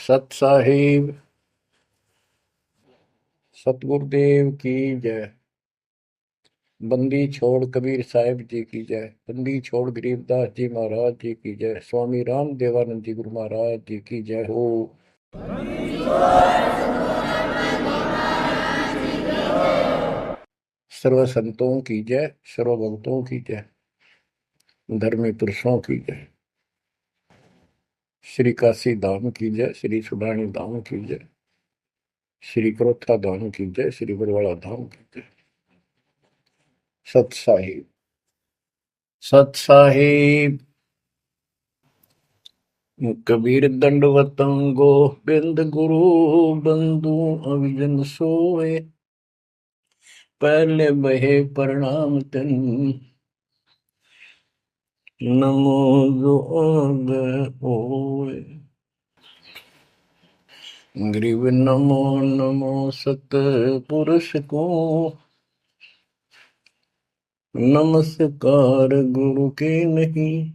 सत साहिब सतगुरुदेव की जय। बंदी छोड़ कबीर साहिब जी की जय। बंदी छोड़ गरीबदास जी महाराज जी की जय। स्वामी राम देवानंद जी गुरु महाराज जी की जय हो। सर्व संतों की जय, सर्व भक्तों की जय, धर्मी पुरुषों की जय। श्री काशी धाम की जय, श्री सुडानी धाम की जय, श्री क्रोथा धाम की जय, श्री बरवाड़ा धाम की जय। सत साहिब सत साहिब। कबीर दंडवतम गोबिंद गुरु बंधु अविजन सोए। पहले बहे प्रणाम तन नमो जोग ओए। ग्रीव नमो नमो सत पुरुष को नमस्कार गुरु के नहीं।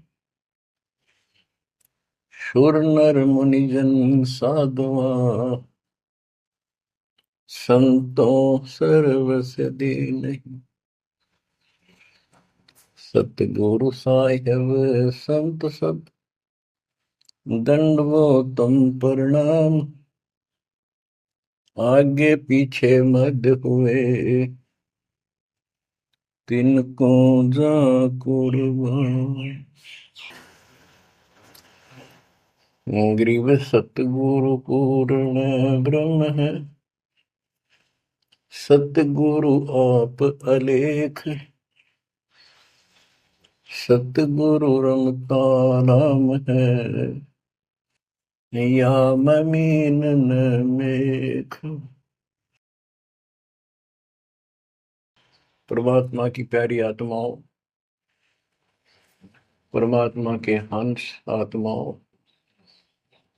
सुर नर मुनिजन साधुआ संतों सर्वस्य दे नहीं। सतगुरु साहिब संत सब दंडवतम प्रणाम। आगे पीछे मद हुए तिनको जा कुर्बान। ग्रीव सतगुरु पूर्ण ब्रह्म है। सतगुरु आप अलेख। सतगुरु रमता नाम है। या ममीन न मेख। परमात्मा की प्यारी आत्माओं, परमात्मा के हंस आत्माओं,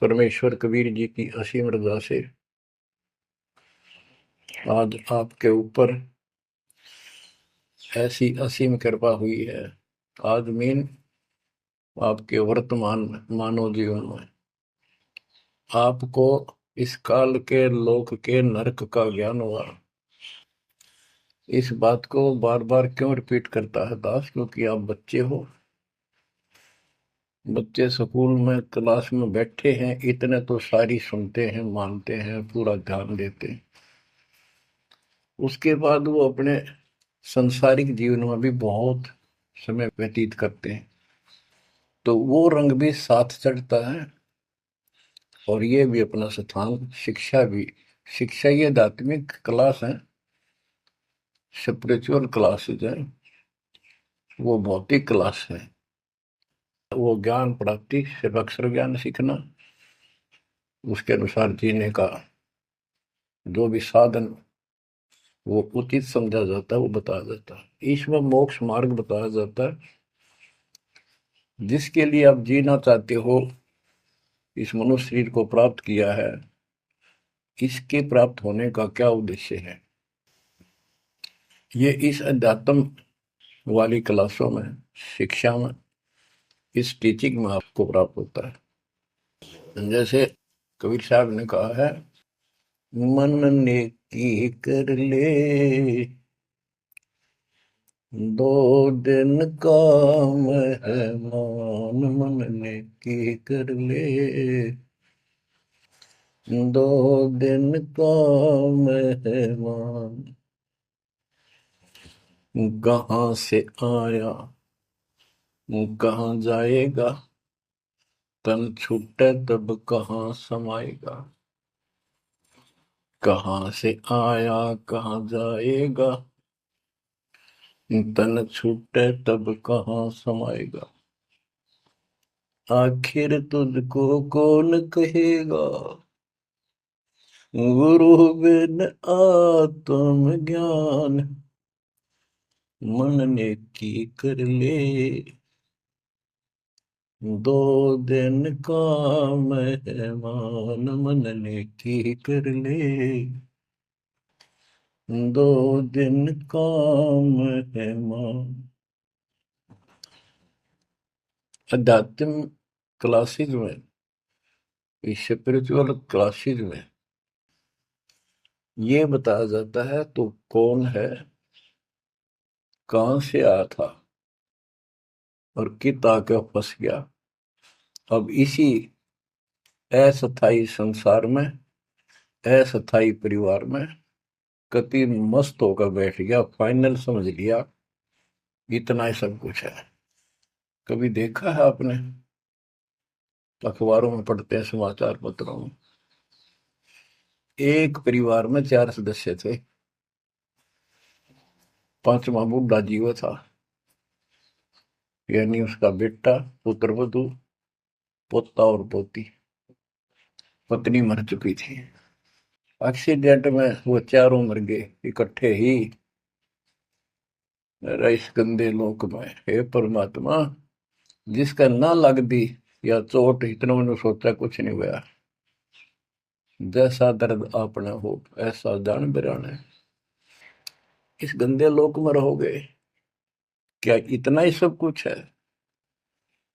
परमेश्वर कबीर जी की असीम रजा से आज आपके ऊपर ऐसी असीम कृपा हुई है। आज मीन आपके वर्तमान मानव जीवन में आपको इस काल के लोक के नरक का ज्ञान हुआ। इस बात को बार बार क्यों रिपीट करता है दास? क्योंकि आप बच्चे हो। बच्चे स्कूल में क्लास में बैठे हैं, इतने तो सारी सुनते हैं, मानते हैं, पूरा ध्यान देते हैं। उसके बाद वो अपने संसारिक जीवन में भी बहुत समय व्यतीत करते हैं, तो वो रंग भी साथ चढ़ता है। और ये भी अपना स्थान, शिक्षा भी। शिक्षा ये आध्यात्मिक क्लास है, स्पिरिचुअल क्लासेज है, वो भौतिक क्लास है। वो ज्ञान प्राप्ति सिर्फ अक्षर ज्ञान सीखना, उसके अनुसार जीने का जो भी साधन वो उचित समझा जाता है वो बताया जाता है। ईश्वर मोक्ष मार्ग बताया जाता है। जिसके लिए आप जीना चाहते हो, इस मनुष्य शरीर को प्राप्त किया है, इसके प्राप्त होने का क्या उद्देश्य है, ये इस अध्यात्म वाली क्लासों में, शिक्षा में, इस टीचिंग में आपको प्राप्त होता है। जैसे कबीर साहब ने कहा है, मन ने की कर ले दो दिन का मेहमान। मन ने की कर ले दो दिन का मेहमान। कहाँ से आया कहाँ जाएगा, तन छूटे तब कहाँ समाएगा। कहाँ से आया कहाँ जाएगा, तन छूटे तब कहाँ समाएगा। आखिर तुझको कौन कहेगा, गुरु बिन आत्म ज्ञान। मन ने की कर ले दो दिन का मेहमान। मन ने की कर ले दो दिन का मेहमान। अध्यात्म क्लासेज में इस स्पिरिचुअल क्लासेस में ये बताया जाता है तो कौन है, कहां से आया था और कित आके फंस गया। अब इसी अस्थाई संसार में, अस्थाई परिवार में कति मस्त होकर बैठ गया, फाइनल समझ लिया इतना ही सब कुछ है। कभी देखा है आपने, अखबारों में पढ़ते हैं, समाचार पत्रों में, एक परिवार में 4 सदस्य थे, पांचवा बूढ़ा जीव था, यानी उसका बेटा, पुत्र वधू, पोता और पोती। पत्नी मर चुकी थी। एक्सीडेंट में वो चारों मर गए इकट्ठे ही। इस गंदे लोक में हे परमात्मा, जिसका ना लग दी या चोट, इतना मैंने सोचा कुछ नहीं हुआ। जैसा दर्द आपने हो ऐसा जान बिराने, इस गंदे लोक में रहोगे, क्या इतना ही सब कुछ है?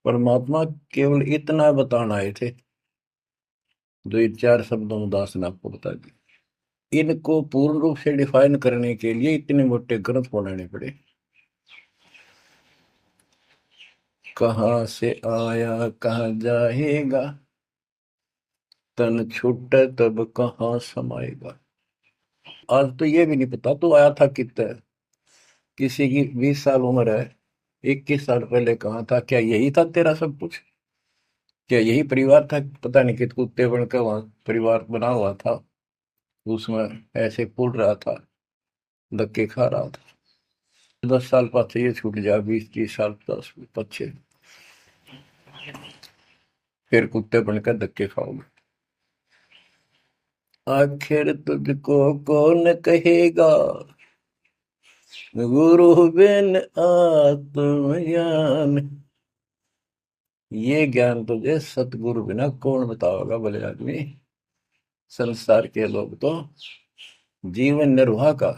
परमात्मा केवल इतना बताना आए थे, जो ये 4 शब्दों में दास ने आपको बता दी। इनको पूर्ण रूप से डिफाइन करने के लिए इतने मोटे ग्रंथ बनाने पड़े। कहाँ से आया कहाँ जाएगा, तन छूट तब कहाँ समाएगा। आज तो ये भी नहीं पता तो आया था कितना। किसी की 20 साल उम्र है, 21 साल पहले कहाँ था? क्या यही था तेरा सब कुछ? क्या यही परिवार था? पता नहीं कित कुत्ते बनकर वहां परिवार बना हुआ था, उसमें ऐसे फूल रहा था, धक्के खा रहा था। 10 साल पीछे ये छूट जाए, 20-30 साल 10 पीछे, फिर कुत्ते बनकर धक्के खाओगे। आखिर तुझको कौन कहेगा, गुरु बिन आत्मज्ञान। ये ज्ञान तुझे सतगुरु बिना कौन बताओगा भले आदमी। संसार के लोग तो जीवन निर्वाह का,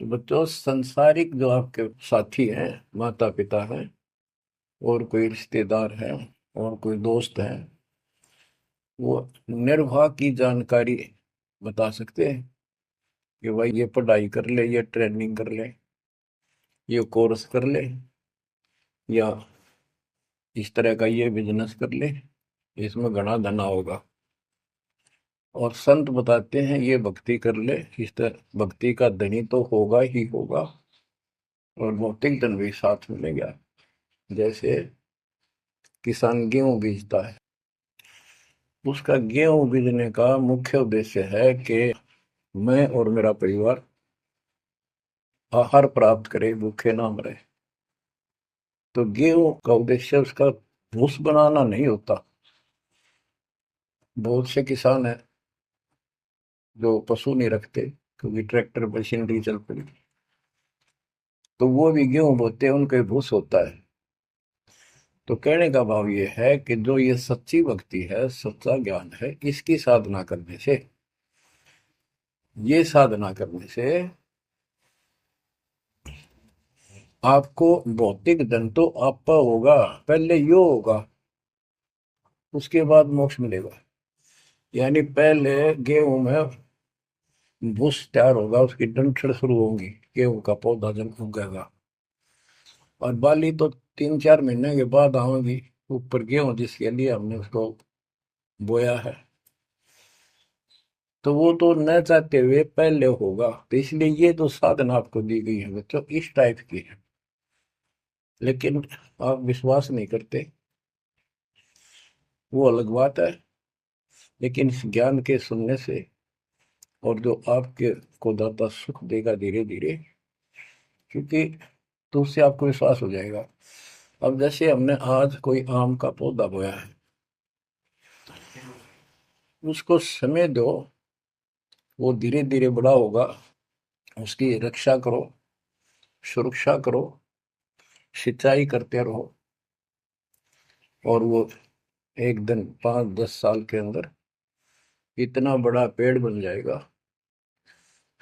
तो बच्चों संसारिक जो आपके साथी हैं, माता पिता हैं, और कोई रिश्तेदार हैं, और कोई दोस्त हैं, वो निर्वाह की जानकारी बता सकते हैं कि भाई ये पढ़ाई कर ले, ये ट्रेनिंग कर ले, ये कोर्स कर ले, या इस तरह का ये बिजनेस कर ले, इसमें घना धना होगा। और संत बताते हैं ये भक्ति कर ले, इस तरह भक्ति का धनी तो होगा ही होगा, और भौतिक धन भी साथ मिलेगा। जैसे किसान गेहूं बीजता है, उसका गेहूं बीजने का मुख्य उद्देश्य है कि मैं और मेरा परिवार आहार प्राप्त करे, भूखे ना मरे। तो गेहूं का उद्देश्य उसका भूस बनाना नहीं होता। बहुत से किसान हैं जो पशु नहीं रखते, क्योंकि ट्रैक्टर मशीनरी चल पड़ी, तो वो भी गेहूं बोते हैं, उनका भूस होता है। तो कहने का भाव ये है कि जो ये सच्ची भक्ति है, सच्चा ज्ञान है, इसकी साधना करने से, ये साधना करने से आपको भौतिक धन तो आपका होगा, पहले यो होगा, उसके बाद मोक्ष मिलेगा। यानी पहले गेहूं में भूस तैयार होगा, उसकी डंठल शुरू होंगी, गेहूं का पौधा जब उगेगा, और बाली तो 3-4 महीने के बाद आएगी ऊपर, गेहूं जिसके लिए हमने उसको बोया है। तो वो तो न चाहते हुए पहले होगा। तो इसलिए ये जो साधना आपको दी गई है बच्चों, इस टाइप की है, लेकिन आप विश्वास नहीं करते, वो अलग बात है। लेकिन इस ज्ञान के सुनने से, और जो आपके को दाता सुख देगा धीरे धीरे, क्योंकि तो उससे आपको विश्वास हो जाएगा। अब जैसे हमने आज कोई आम का पौधा बोया है, उसको समय दो, वो धीरे धीरे बड़ा होगा, उसकी रक्षा करो, सुरक्षा करो, सिंचाई करते रहो, और वो एक दिन 5-10 साल के अंदर इतना बड़ा पेड़ बन जाएगा।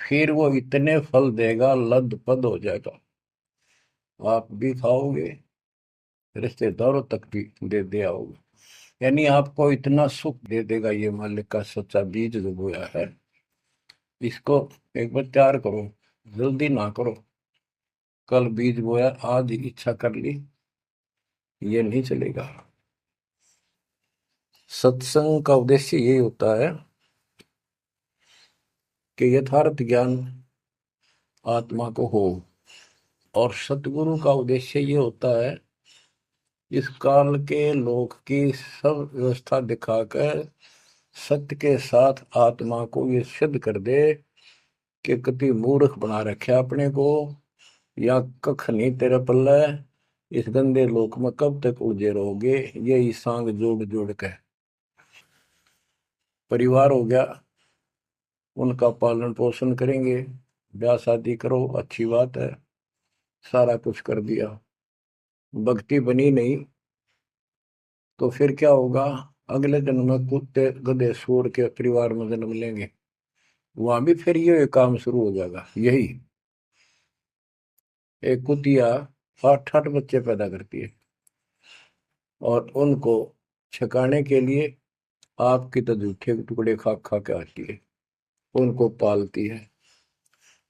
फिर वो इतने फल देगा, लद पद हो जाएगा, आप भी खाओगे, रिश्तेदारों तक भी दे आओगे। यानी आपको इतना सुख दे देगा ये मालिक का सच्चा बीज जो बोया है, इसको एक बार तैयार करो, जल्दी ना करो। कल बीज बोया, आज इच्छा कर ली, ये नहीं चलेगा। सत्संग का उद्देश्य यही होता है कि यथार्थ ज्ञान आत्मा को हो, और सतगुरु का उद्देश्य ये होता है इस काल के लोक की सब व्यवस्था दिखाकर सत्य के साथ आत्मा को ये सिद्ध कर दे कि कति मूर्ख बना रखे अपने को, या कख नहीं तेरे पल्ले, इस गंदे लोक में कब तक उलझे रहोगे। यही सांग जोड़ जोड़ के परिवार हो गया, उनका पालन पोषण करेंगे, ब्याह शादी करो, अच्छी बात है, सारा कुछ कर दिया, भक्ति बनी नहीं तो फिर क्या होगा? अगले जन्म में कुत्ते गधे सूअर के परिवार में जन्म लेंगे, वहां भी फिर ये काम शुरू हो जाएगा। यही एक कुतिया 8-8 बच्चे पैदा करती है, और उनको छकाने के लिए आपकी तो जूठे टुकड़े खा खा के आती है, उनको पालती है,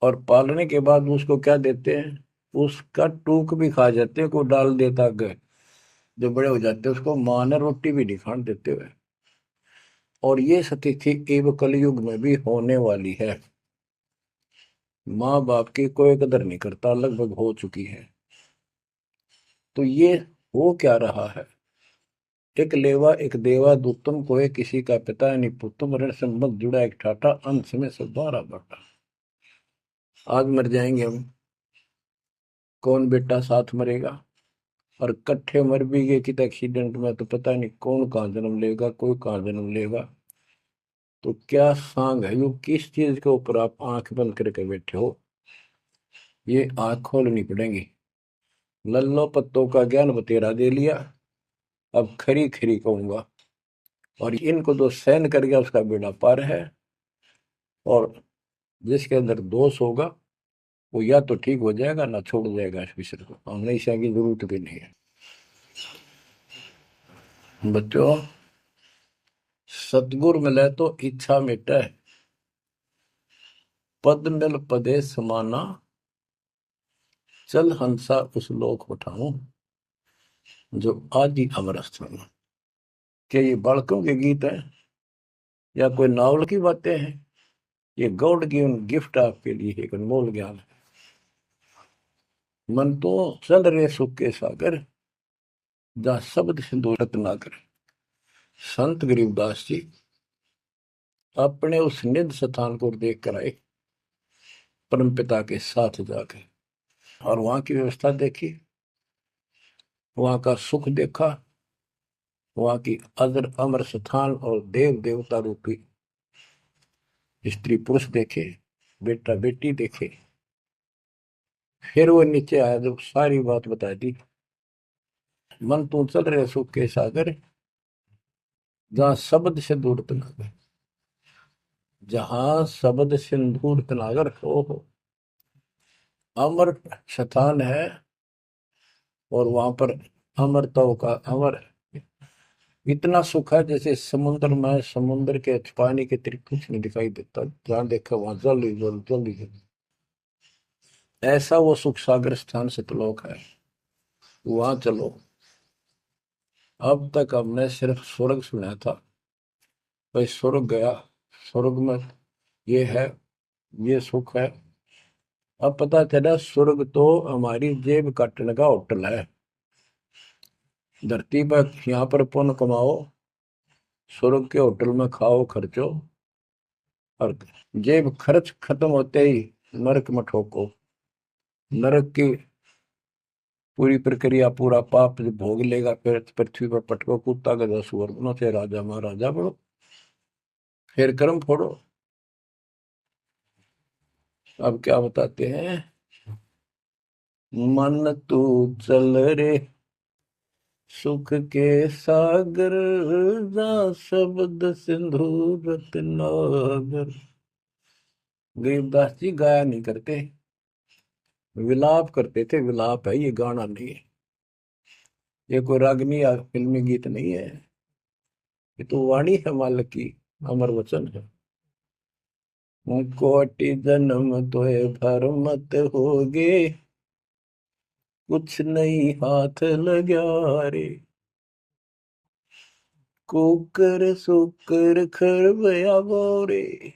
और पालने के बाद उसको क्या देते हैं? उसका टूक भी खा जाते हैं, को डाल देता है। जो बड़े हो जाते हैं उसको माँ ने रोटी भी नहीं खाने देते हुए। और ये स्थिति एवं कलयुग में भी होने वाली है। माँ बाप की कोई कदर नहीं करता, लगभग हो चुकी है। तो ये हो क्या रहा है? एक लेवा एक देवा दूतम को है, किसी का पिता नहीं पुतुम, ऋण संबंध जुड़ा एक ठाटा, अंत में सब बारह बाटा। आज मर जाएंगे हम, कौन बेटा साथ मरेगा? और कट्ठे मर भी गए कित एक्सीडेंट में तो पता नहीं कौन कहाँ जन्म लेगा, कोई कहाँ जन्म लेगा। तो क्या सांग है यो, किस चीज के ऊपर आप आंख बंद करके बैठे हो? ये आंख खोलनी पड़ेगी। लल्लो पत्तों का ज्ञान बतेरा दे लिया, अब खरी खरी कहूंगा। और इनको जो सहन कर गया उसका बेड़ा पार है। और जिसके अंदर दोष होगा वो या तो ठीक हो जाएगा ना छोड़ जाएगा इस विषय को, हमने इसे की जरूरत भी नहीं है। बच्चों, सतगुर मिले तो इच्छा मिटे, पद मिल पदे समाना, चल हंसा उस लोक उठाऊं जो आदि अमर स्थान। क्या ये बालकों के गीत हैं या कोई नावल की बातें हैं? ये गॉड गिवन गिफ्ट आपके लिए एक अनमोल ज्ञान है। मन तो चल रहे सुख के सागर, जहाँ शब्द सिंधु रत्नाकर। संत गरीबदास जी अपने उस निध स्थान को देख कर आए, परम पिता के साथ जाकर, और वहां की व्यवस्था देखी, वहां का सुख देखा, वहां की अजर अमर स्थान और देव देवता रूपी स्त्री पुरुष देखे, बेटा बेटी देखे। फिर वो नीचे आया, जब सारी बात बता दी। मन तू चल रहे सुख के सागर, जहां शब्द से दूर तनागर, जहां शब्द सिंदूर तनागर हो अमर स्थान है। और वहां पर अमरताओं का अमर इतना सुख है, जैसे समुद्र में समुद्र के पानी के अतिरिक्त कुछ नहीं दिखाई देता, जहां देखा वहां जल ही जल, जल ही जल। ऐसा वो सुख सागर स्थान सतलोक है, वहां चलो। अब तक हमने सिर्फ स्वर्ग सुना था, भाई स्वर्ग गया, स्वर्ग में ये है, ये सुख है। अब पता चला स्वर्ग तो हमारी जेब काटने का होटल है। धरती पर यहाँ पर पुण्य कमाओ, स्वर्ग के होटल में खाओ खर्चो, और जेब खर्च खत्म होते ही नरक में ठोको। नरक की पूरी प्रक्रिया, पूरा पाप जो भोग लेगा, फिर पृथ्वी पर पटको, कुत्ता गधा सुअर बनो, से राजा महाराजा बनो, फिर कर्म फोड़ो। अब क्या बताते हैं? मन तू चल रे सुख के सागर, जा शब्द सिंधु रत्नागर। गरीबदास जी गाया नहीं करते, विलाप करते थे। विलाप है ये, गाना नहीं है। ये कोई रागनी या फिल्मी गीत नहीं है। ये तो वाणी है मालिक की, अमर वचन है। कोटि जन्म तोय भर मत होगे, कुछ नहीं हाथ लगा रे। कुकर सुकर खरबया बोरे,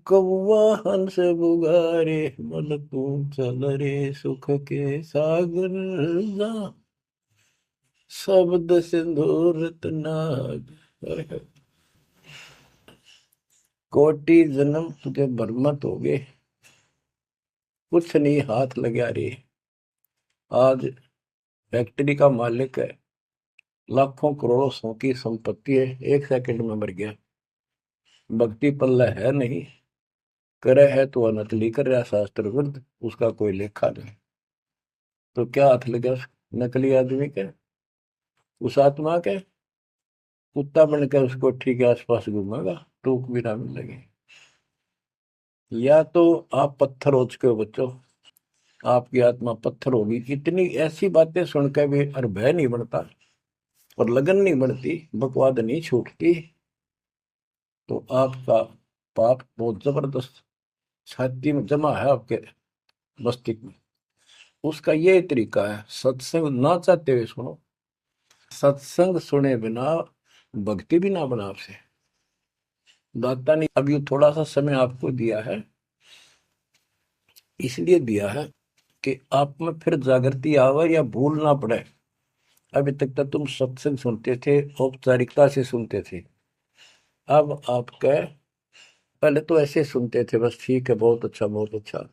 कौवा हंस बुगारे, मन तू चल रे सुख के सागर जा, शब्द सिंदूर नाग। कोटि जन्म तुझे बरमत हो गए, कुछ नहीं हाथ लगा रे। आज फैक्ट्री का मालिक है, लाखों करोड़ों सौ की संपत्ति है, 1 सेकंड में मर गया। भक्ति पल्ला है नहीं, करे है तो नकली कर रहा शास्त्र विरुद्ध, उसका कोई लेखा नहीं। तो क्या हाथ लगा नकली आदमी के, उस आत्मा के? कुत्ता बनकर उस कोठी के आसपास घूमेगा, टूक भी ना मिलेगी। या तो आप पत्थर हो चुके हो बच्चों, आपकी आत्मा पत्थर होगी। इतनी ऐसी बातें सुनकर भी और भय नहीं बनता और लगन नहीं बढ़ती, बकवाद नहीं छूटती, तो आपका पाप बहुत जबरदस्त छाती में जमा है आपके मस्तिष्क में। उसका ये तरीका है, सत्संग ना चाहते हुए सुनो। सत्संग सुने बिना भक्ति भी ना बना आपसे। दाता ने अभी थोड़ा सा समय आपको दिया है, इसलिए दिया है कि आप में फिर जागृति आवे या भूल ना पड़े। अभी तक तो तुम सत्संग सुनते थे, औपचारिकता से सुनते थे। अब आपका, पहले तो ऐसे सुनते थे बस, ठीक है, बहुत अच्छा बहुत अच्छा।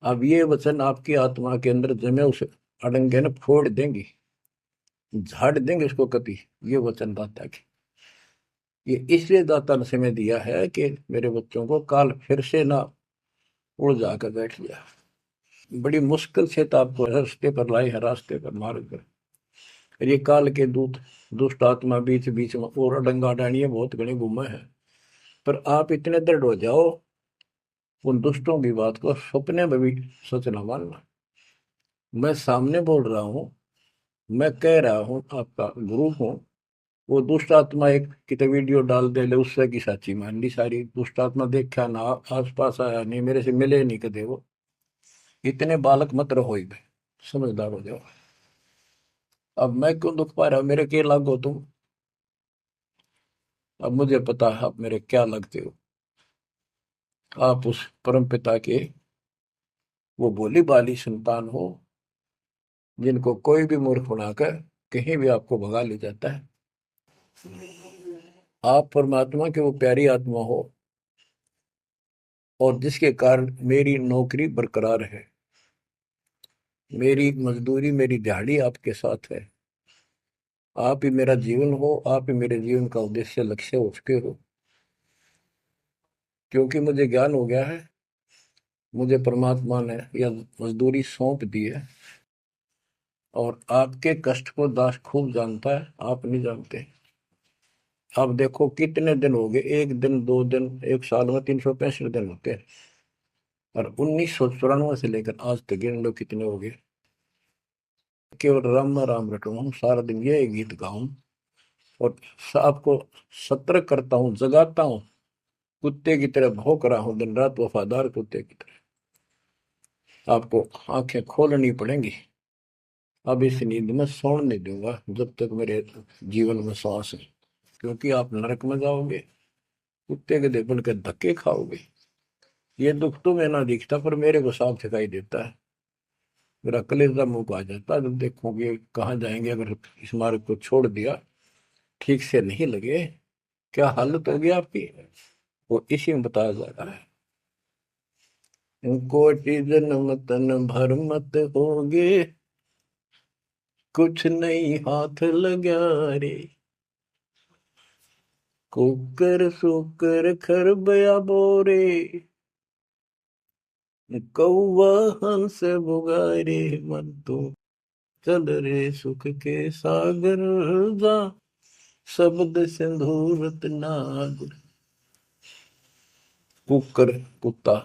अब ये वचन आपकी आत्मा के अंदर जमे, उसे अड़ंगे न फोड़ देंगी, झाड़ देंगे उसको कभी। ये वचन दाता की, ये इसलिए दाता ने समय दिया है कि मेरे बच्चों को काल फिर से ना उड़ जाकर बैठ गया। बड़ी मुश्किल से तो आपको रास्ते पर लाए हैं, रास्ते पर मार्ग पर। ये काल के दूत दुष्ट आत्मा बीच बीच में और अडंगा डाणिए बहुत घने घूमे हैं। पर आप इतने दृढ़ हो जाओ, उन दुष्टों की बात को सपने में भी सच न मानना। मैं सामने बोल रहा हूँ, मैं कह रहा हूँ, आपका गुरु हूँ। वो दुष्ट आत्मा एक कितने वीडियो डाल दे ले, उससे की साची मान ली सारी। दुष्ट आत्मा देखा ना, आस पास आया नहीं, मेरे से मिले नहीं कदे वो। इतने बालक मत रहो, ही समझदार हो जाओ। अब मैं क्यों दुख पा रहा हूँ, मेरे के लागो तुम। अब मुझे पता है आप मेरे क्या लगते हो। आप उस परम पिता के वो भोली भाली संतान हो, जिनको कोई भी मूर्ख बनाकर कहीं भी आपको भगा ले जाता है। आप परमात्मा के वो प्यारी आत्मा हो, और जिसके कारण मेरी नौकरी बरकरार है, मेरी मजदूरी, मेरी दिहाड़ी आपके साथ है। आप ही मेरा जीवन हो, आप ही मेरे जीवन का उद्देश्य लक्ष्य हो चुके हो। क्योंकि मुझे ज्ञान हो गया है, मुझे परमात्मा ने यह मजदूरी सौंप दी है। और आपके कष्ट को दास खूब जानता है, आप नहीं जानते। अब देखो कितने दिन हो गए, 1 दिन 2 दिन, 1 साल में 365 दिन होते हैं। और 1994 से लेकर आज तक गिन लो कितने हो गए। केवल राम राम रटूं हूँ, सारा दिन ये गीत गाऊं और आपको सतर्क करता हूँ, जगाता हूँ। कुत्ते की तरह भौंक रहा हूँ दिन रात, वफादार कुत्ते की तरह। आपको आंखें खोलनी पड़ेंगी। अब इस नींद में सोने नहीं दूंगा जब तक मेरे जीवन में सांस है। क्योंकि आप नरक में जाओगे, कुत्ते के देपन के धक्के खाओगे। ये दुख तुम्हें ना दिखता, पर मेरे को साफ दिखाई देता है। मेरा कलेजा मुंह को आ जाता है जब देखोगे कहाँ जाएंगे अगर इस मार्ग को छोड़ दिया, ठीक से नहीं लगे, क्या हालत होगी आपकी। वो इसी में बताया जा रहा है। कोटि जन्म तन भर मत होगे, कुछ नहीं हाथ लगा रे। कुकर सुकर खरबया बोरे, कौवा हंस बुगारे, मन तो चल रे सुख के सागर जा, शब्द सिंधूरत नाग। कुकर कुत्ता,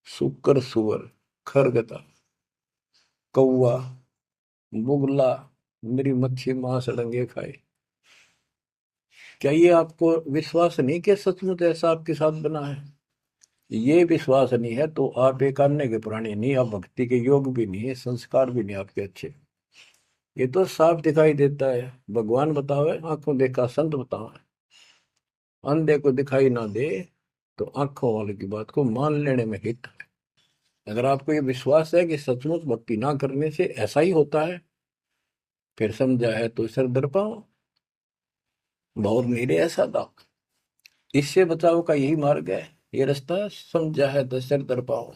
सुकर सुअर, खरगता, कौवा, बुगला, मेरी मच्छी मांस अड़ंगे खाए। क्या ये आपको विश्वास नहीं कि सचमुच ऐसा आपके साथ बना है? ये विश्वास नहीं है तो आप एक अन्य के प्राणी नहीं, आप भक्ति के योग भी नहीं है, संस्कार भी नहीं आपके अच्छे। ये तो साफ दिखाई देता है। भगवान बताओ, आंखों देखा संत बताओ, अंधे को दिखाई ना दे तो आंखों वाले की बात को मान लेने में हित है। अगर आपको ये विश्वास है कि सचमुच भक्ति ना करने से ऐसा ही होता है, फिर समझा है तो सर दर पाओ, बहुत मेरे ऐसा था। इससे बचाव का यही मार्ग है, ये रास्ता समझा है तो सर दर पाओ।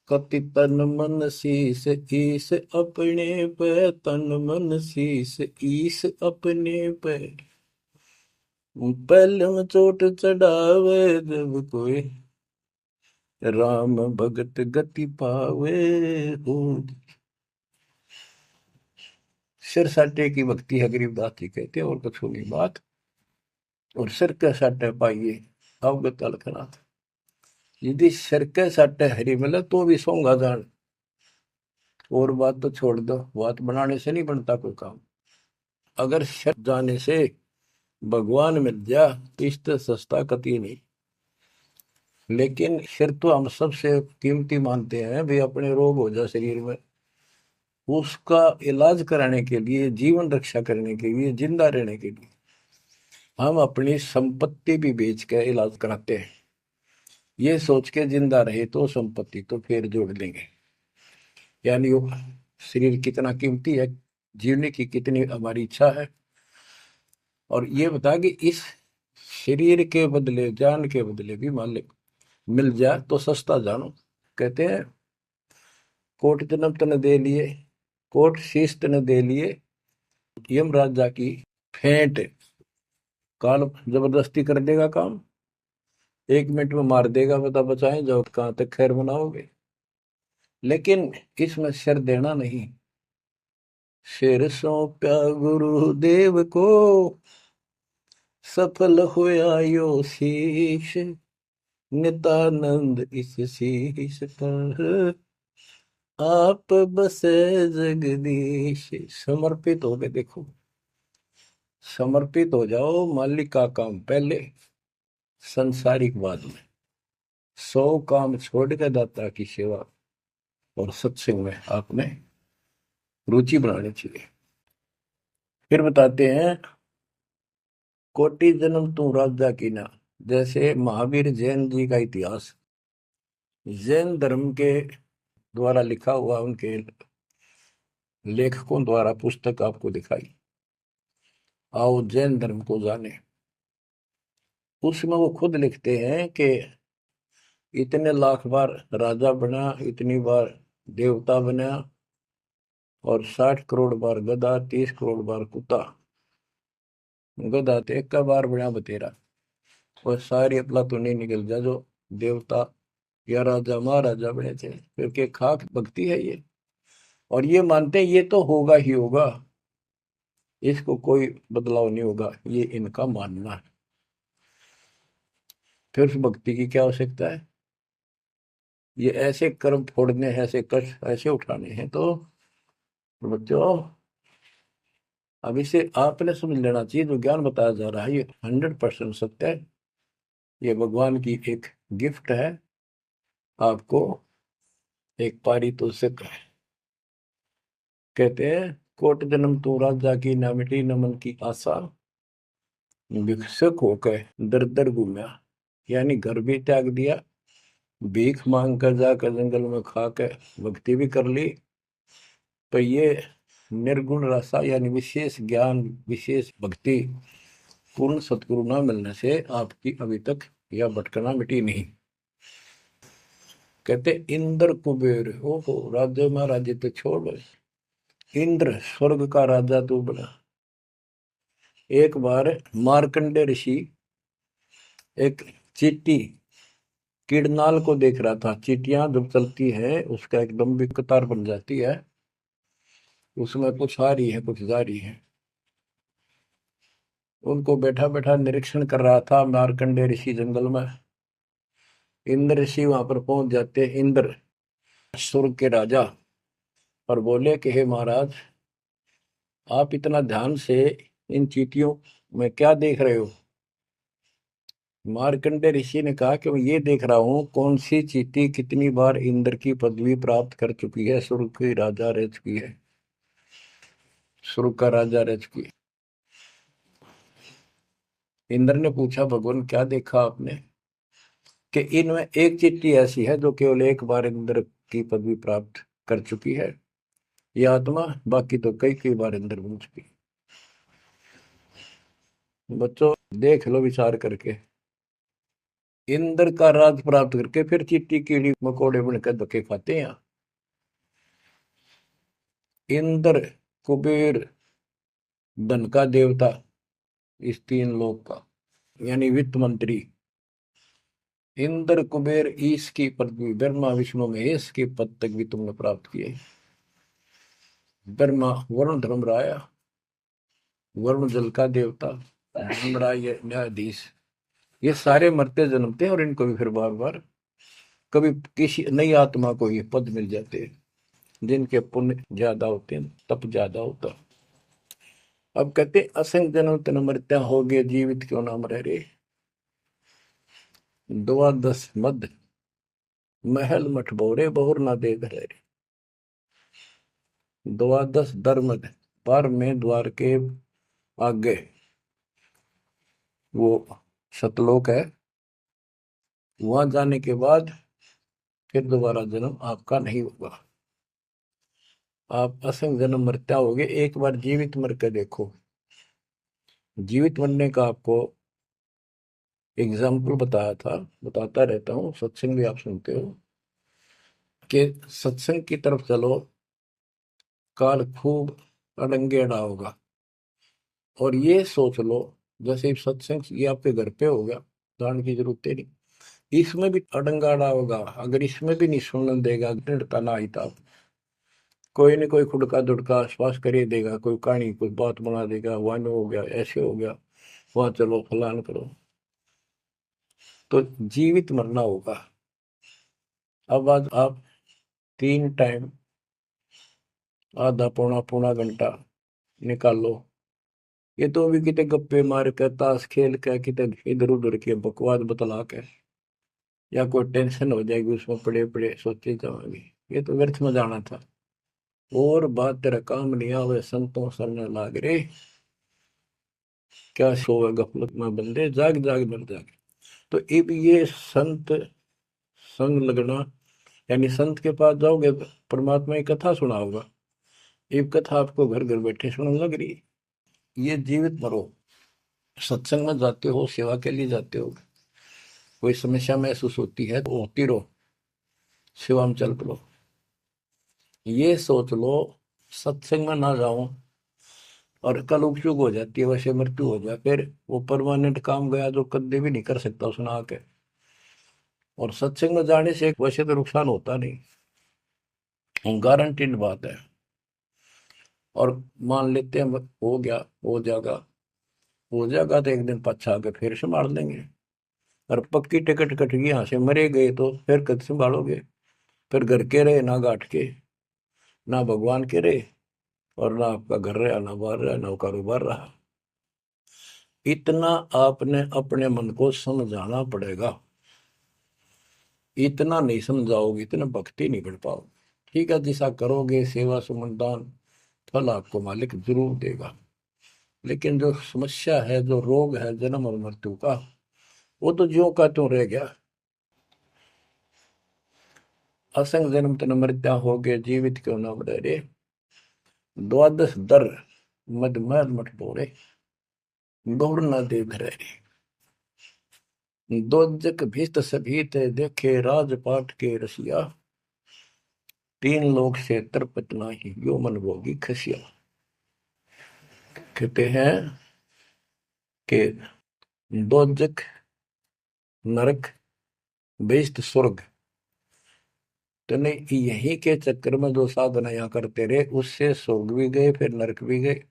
कति तन मन शीस ईस अपने पे, तन मन शीस ईस अपने पे, पहले में चोट चढ़ावे जब कोई, राम भगत गति पावे हो। सिर साटे की भक्ति है, गरीबदास जी कहते हैं, और कुछ नहीं बात। और सिर के साटे पाइए अवगत अलखनाथ। यदि सिर के साटे हरी मिले तो भी सोंगा जान, और बात तो छोड़ दो, बात बनाने से नहीं बनता कोई काम। अगर सिर जाने से भगवान मिल जा तो इससे सस्ता कति नहीं। लेकिन सिर तो हम सबसे कीमती मानते हैं भी, अपने रोग हो जाए शरीर में, उसका इलाज कराने के लिए, जीवन रक्षा करने के लिए, जिंदा रहने के लिए हम अपनी संपत्ति भी बेच के इलाज कराते हैं, ये सोच के जिंदा रहे तो संपत्ति तो फिर जोड़ देंगे। यानी वो शरीर कितना कीमती है, जीने की कितनी हमारी इच्छा है। और ये बता कि इस शरीर के बदले, जान के बदले भी मालिक मिल जाए तो सस्ता जानो। कहते हैं कोट जन्म तन दे लिए, कोट शीश तन दे लिए, यम राजा की फेंट, काल जबरदस्ती कर देगा काम, 1 मिनट में मार देगा, बता बचाएं जाओ कहां तक खैर मनाओगे। लेकिन इसमें सिर देना नहीं, सिर सौंप्या गुरुदेव को, सफल हुआ यो शीश, नितानंद इस शीश पर आप बसे जगदीश। समर्पित हो गए, देखो समर्पित हो जाओ, मालिक का काम पहले, संसारिक बाद में। 100 काम छोड़ के दाता की सेवा और सत्संग में आपने रुचि बनानी चाहिए। फिर बताते हैं, कोटि जन्म तू राजा की ना। जैसे महावीर जैन जी का इतिहास जैन धर्म के द्वारा लिखा हुआ, उनके लेखकों द्वारा पुस्तक आपको दिखाई, आओ जैन धर्म को जाने। उसमें वो खुद लिखते हैं कि इतने लाख बार राजा बना, इतनी बार देवता बना, और 60 करोड़ बार गधा, 30 करोड़ बार कुत्ता। गधा तो एक का बार बना बतेरा, और सारी अपला तो नहीं निकल जा जो देवता या राजा महाराजा बने थे, क्योंकि खाक भक्ति है ये। और ये मानते हैं ये तो होगा ही होगा, इसको कोई बदलाव नहीं होगा, ये इनका मानना है। फिर उस भक्ति की क्या आवश्यकता है? ये ऐसे कर्म फोड़ने हैं, ऐसे कष्ट ऐसे उठाने हैं, तो बच्चों अब इसे आपने समझ लेना चाहिए, जो ज्ञान बताया जा रहा है ये 100% सत्य है। ये भगवान की एक गिफ्ट है आपको, एक पारितोषिक है। कहते हैं कोट जन्म तू राजा की, ना मिटी न मन की आशा, भिक्षुक होकर दर दर घूमया। यानी घर भी त्याग दिया, भीख मांग कर जाकर जंगल में खा कर भक्ति भी कर ली, तो ये निर्गुण रसा यानी विशेष ज्ञान, विशेष भक्ति, पूर्ण सतगुरु न मिलने से आपकी अभी तक यह भटकना मिटी नहीं। कहते इंद्र कुबेर, ओहो राज्य महाराज तो छोड़, इंद्र स्वर्ग का राजा तू बना। एक बार मार्कंडे ऋषि एक चींटी कीड़नाल को देख रहा था। चींटियां जब चलती है उसका एक लंबी कतार बन जाती है, उसमें कुछ आ रही है कुछ जा रही है। उनको बैठा बैठा निरीक्षण कर रहा था मार्कंडे ऋषि जंगल में। इंद्र ऋषि वहां पर पहुंच जाते, इंद्र स्वर्ग के राजा, और बोले कि हे महाराज, आप इतना ध्यान से इन चींटियों मैं क्या देख रहे हो? मार्कंडे ऋषि ने कहा कि मैं ये देख रहा हूँ कौन सी चींटी कितनी बार इंद्र की पदवी प्राप्त कर चुकी है, स्वर्ग की राजा रह चुकी है, स्वर्ग का राजा रह चुकी है। इंद्र ने पूछा, भगवान क्या देखा आपने? कि इनमें एक चींटी ऐसी है जो केवल एक बार इंद्र की पदवी प्राप्त कर चुकी है, ये आत्मा, बाकी तो कई कई बार इंद्र बन चुकी है। बच्चों देख लो विचार करके, इंद्र का राज प्राप्त करके फिर चींटी कीड़ी मकोड़े बनकर धक्के खाते हैं। इंद्र, कुबेर, धन का देवता, इस तीन लोक का, यानी वित्त मंत्री, इंद्र कुबेर ईश की पदवी ब्रह्मा विष्णु महेश के पद तक भी तुमने प्राप्त किए। ब्रह्मा वरुण धर्मराय, वरुण जल का देवता, धर्मराय न्यायाधीश, ये सारे मरते जन्मते हैं और इनको भी फिर बार बार कभी किसी नई आत्मा को ये पद मिल जाते हैं जिनके पुण्य ज्यादा होते हैं, तप ज्यादा होता। अब कहते असंग जन्म तन मृत्या हो गए, जीवित क्यों नाम रह रे। द्वादश मद महल मठ बोरे, बहुर ना दे घरे। द्वादश धर्मद, पर में द्वार के आगे वो सतलोक है, वहां जाने के बाद फिर दोबारा जन्म आपका नहीं होगा। आप असंग जन्म मरता होगे, एक बार जीवित मर के देखो। जीवित मरने का आपको एग्जाम्पल बताया था, बताता रहता हूँ, सत्संग भी आप सुनते हो, कि सत्संग की तरफ चलो, काल खूब अड़ंगे अड़ा होगा। और ये सोच लो जैसे सत्संग ये आपके घर पे हो गया, जान की जरूरत है नहीं, इसमें भी अड़ंगा अड़ा होगा। अगर इसमें भी नहीं सुनने देगा, दृढ़ता ना आई था, कोई न कोई खुड़का दुड़का आसपास कर ही देगा, कोई कहानी कोई बात बना देगा, वन हो गया, ऐसे हो गया, वहां चलो फलान करो, तो जीवित मरना होगा। अब आज आप 3 टाइम आधा पौना पौना घंटा निकालो, ये तो भी कितने गप्पे मार कर, ताश खेल कर, कितने इधर उधर के बकवास बतला कर, या कोई टेंशन हो जाएगी उसमें पड़े पड़े सोचे जाओगे, ये तो व्यर्थ में जाना था। और बात तेरा काम नहीं आवे, संतों सरने लाग रे, क्या सोवे गफलत में बंदे, जाग जाग मर जागे। तो अब ये संत संग लगना, यानी संत के पास जाओगे परमात्मा की कथा सुना होगा, ये कथा आपको घर घर बैठे सुनने लग रही है। ये जीवित मरो, सत्संग में जाते हो, सेवा के लिए जाते हो, कोई समस्या महसूस होती है तो होती रहो, सेवा में चल पड़ो। ये सोच लो सत्संग में ना जाऊं और कल उपयोग हो जाती है, वैसे मृत्यु हो जाए, फिर वो परमानेंट काम गया जो कभी भी नहीं कर सकता सुना के। और सत्संग में जाने से वैसे तो नुकसान होता नहीं, गारंटीड बात है। और मान लेते हैं हो गया, हो जाएगा तो एक दिन पछा के फिर संभाल लेंगे। और पक्की टिकट कट गई, यहाँ से मरे गए तो फिर कद संभालोगे? फिर घर के रहे ना गांठ के, ना भगवान के रहे, और ना आपका घर रहा, ना बाहर रहा, ना कारोबार रहा। इतना आपने अपने मन को समझाना पड़ेगा, इतना नहीं समझाओगे इतना भक्ति नहीं कर पाओगे। ठीक है, जैसा करोगे सेवा सुमन दान, फल आपको मालिक जरूर देगा। लेकिन जो समस्या है, जो रोग है जन्म और मृत्यु का, वो तो ज्यों का त्यों रह गया। असंग जन्म तन मृत्या हो गए, जीवित क्यों न रह रे। द्वादश दर मद मैल मठ बोरे, बहुर न दे घरे। दोजक भीत सभीत देखे, राजपाट के रसिया, तीन लोग से तरपत नाही, यो मन भोगी खसिया। कहते हैं कि दोजक नरक बेस्ट स्वर्ग, तो नहीं यही के चक्कर में जो साधना यहाँ करते रहे, उससे स्वर्ग भी गए, फिर नरक भी गए,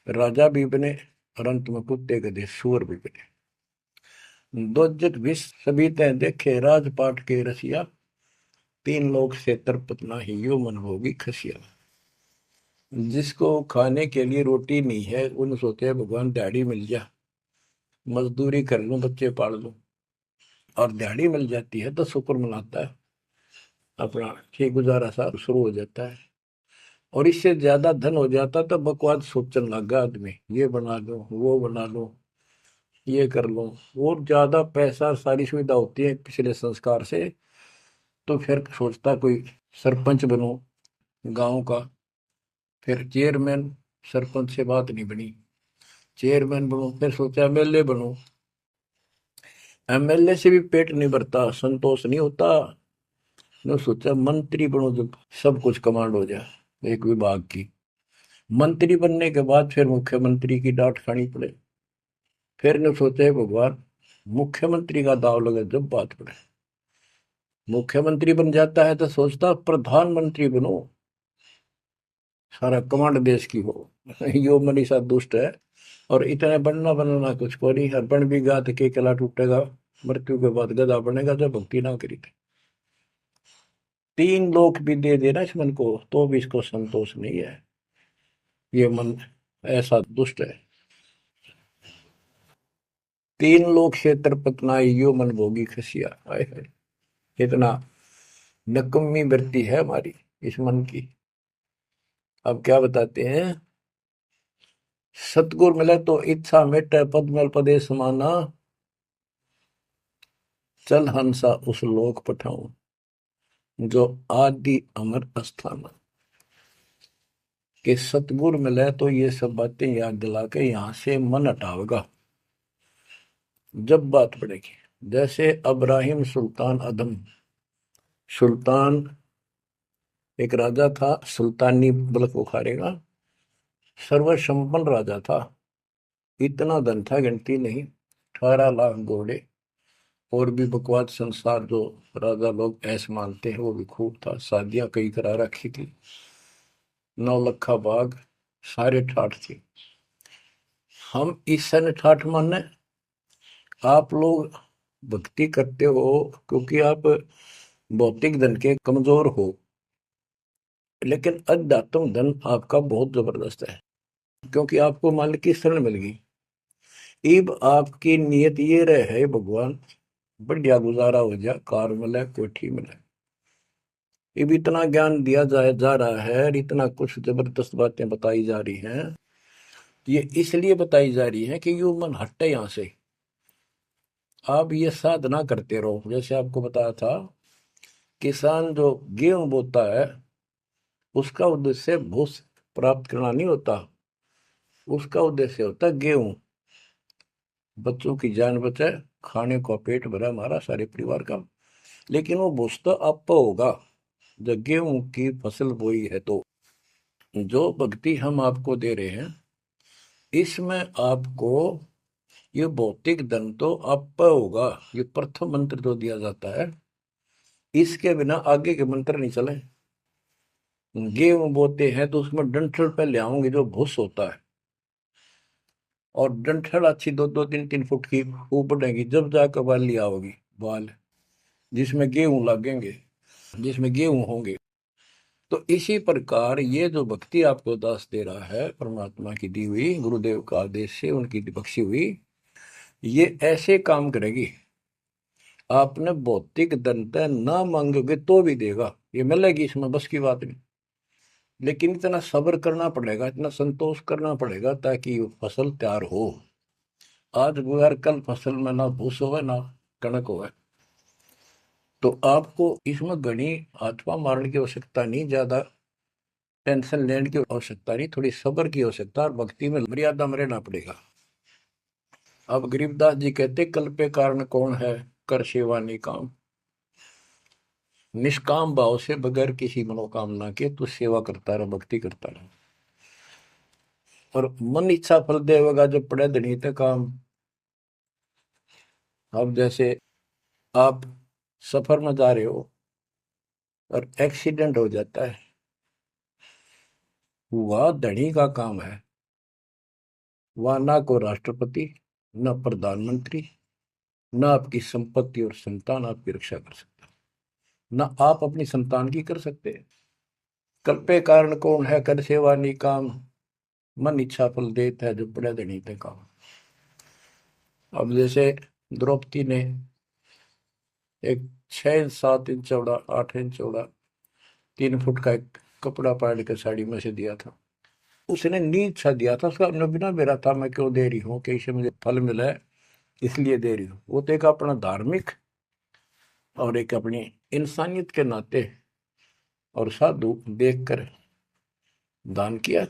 राजा भी बने, और अंत में कुत्ते गधे सूअर भी बने। दोजक विष सभी तय देखे, राजपाट के रसिया, तीन लोग से तरपत नाही, यो मन भोगी खसिया। जिसको खाने के लिए रोटी नहीं है उन सोचते हैं भगवान दिहाड़ी मिल जा, मजदूरी कर लूं, बच्चे पाल लूं। और दिहाड़ी मिल जाती है तो शुक्र मनाता है, अपना ठीक गुजारा सा शुरू हो जाता है। और इससे ज्यादा धन हो जाता तो बकवास सोचने लगा आदमी, ये बना लो, वो बना लो, ये कर लो। और ज्यादा पैसा, सारी सुविधा होती है पिछले संस्कार से, तो फिर सोचता कोई सरपंच बनो गांव का, फिर चेयरमैन, सरपंच से बात नहीं बनी, चेयरमैन बनो, फिर सोचा एमएलए बनो, एमएलए से भी पेट नहीं भरता, संतोष नहीं होता। ने सोचा मंत्री बनो, जब सब कुछ कमांड हो जाए एक विभाग की। मंत्री बनने के बाद फिर मुख्यमंत्री की डांट खानी पड़े। फिर ने सोचा है भगवान, मुख्यमंत्री का दाव लगे जब बात पड़े। मुख्यमंत्री बन जाता है तो सोचता प्रधानमंत्री बनो, सारा कमांड देश की हो। यो मनीषा दुष्ट है। और इतने बनना बनना कुछ को नहीं, हर बन भी गा तो के कला टूटेगा, मृत्यु के बाद गधा बनेगा जब भक्ति ना करी थी। तीन लोक भी दे देना इस मन को तो भी इसको संतोष नहीं है। ये मन ऐसा दुष्ट है। तीन लोक क्षेत्र पतनाई, यो मन भोगी खसिया। हाय हाय, इतना नकम्मी वृत्ति है हमारी इस मन की। अब क्या बताते हैं, सतगुर मिले तो इच्छा मिटे, पद में पदे समाना, चल हंसा उस लोक पठाऊं, जो आदि अमर अस्थान। कि सतगुर मिले तो ये सब बातें याद दिला के यहां से मन हटावेगा जब बात पड़ेगी। जैसे अब्राहिम सुल्तान अदम, सुल्तान एक राजा था, सुल्तानी मुल्क उखाड़ेगा, सर्वसंपन्न राजा था। इतना धन था गिनती नहीं, 18 लाख घोड़े, और भी बकवास संसार जो राजा लोग ऐसे मानते हैं वो भी खूब था। शादियां कई करा रखी थी, 9 लखा बाग, सारे ठाठ थी। हम इस सन ठाठ माने, आप लोग भक्ति करते हो क्योंकि आप भौतिक धन के कमजोर हो, लेकिन अध्यात्म धन आपका बहुत जबरदस्त है, क्योंकि आपको मालिक की शरण मिल गई। अब आपकी नियत ये रहे भगवान बढ़िया गुजारा हो जाए, कार मिले, कोठी मिले। अब इतना ज्ञान दिया जाए जा रहा है और इतना कुछ जबरदस्त बातें बताई जा रही हैं। ये इसलिए बताई जा रही है कि यू मन हटे यहाँ से। आप ये साधना करते रहो, जैसे आपको बताया था, किसान जो गेहूं बोता है उसका उद्देश्य भूस प्राप्त करना नहीं होता, उसका उद्देश्य होता है गेहूं, बच्चों की जान बचे, खाने का पेट भरा हमारा सारे परिवार का। लेकिन वो भूस तो आप होगा जब गेहूं की फसल बोई है। तो जो भक्ति हम आपको दे रहे हैं इसमें आपको ये भौतिक धन तो आप होगा। ये प्रथम मंत्र जो दिया जाता है, इसके बिना आगे के मंत्र नहीं चले। गेहूं बोते हैं तो उसमें डंठल पे ले आओगे जो भूस होता है, और डंठल अच्छी 2-2 3-3 फुट की ऊपर बढ़ेगी, जब जाकर बाली आओगी, बाल जिसमें गेहूं लगेंगे, जिसमें गेहूं होंगे। तो इसी प्रकार ये जो भक्ति आपको दास दे रहा है, परमात्मा की दी हुई, गुरुदेव का आदेश से उनकी बख्शी हुई, ये ऐसे काम करेगी। आपने भौतिक धनता ना मांगोगे तो भी देगा, ये मिलेगी, इसमें बस की बात नहीं। लेकिन इतना सब्र करना पड़ेगा, इतना संतोष करना पड़ेगा ताकि वो फसल तैयार हो। आज गुआर कल फसल में ना भूस होवे ना कणक होवे। तो आपको इसमें घनी आत्मा मारने की आवश्यकता नहीं, ज्यादा टेंशन लेने की आवश्यकता नहीं, थोड़ी सब्र की आवश्यकता, और भक्ति में मर्यादा में रहना पड़ेगा। अब गरीबदास जी कहते, कल पे कारण कौन है, कर सेवा निकाम। निष्काम भाव से बगैर किसी मनोकामना के तू सेवा करता रहे, भक्ति करता रहे, और मन इच्छा फल देगा जब पड़े धनी ते काम। अब जैसे आप सफर में जा रहे हो और एक्सीडेंट हो जाता है, वह धनी का काम है, वह ना को राष्ट्रपति, न प्रधानमंत्री, न आपकी संपत्ति और संतान आपकी रक्षा कर सकता, न आप अपनी संतान की कर सकते हैं। कल्पे कारण कौन है कर सेवा निकाम, मन इच्छा फल देता है जो बड़े धनी ते काम। अब जैसे द्रौपदी ने एक 6 7 इंच चौड़ा 8 इंच चौड़ा 3 फुट का एक कपड़ा पाड़ के साड़ी में से दिया था। उसने नीच सा दिया था, उसका बिना मेरा था मैं क्यों दे रही हूँ कि इससे मुझे फल मिला है इसलिए दे रही हूँ। वो तो एक अपना धार्मिक और एक अपनी इंसानियत के नाते और साधु देखकर दान किया।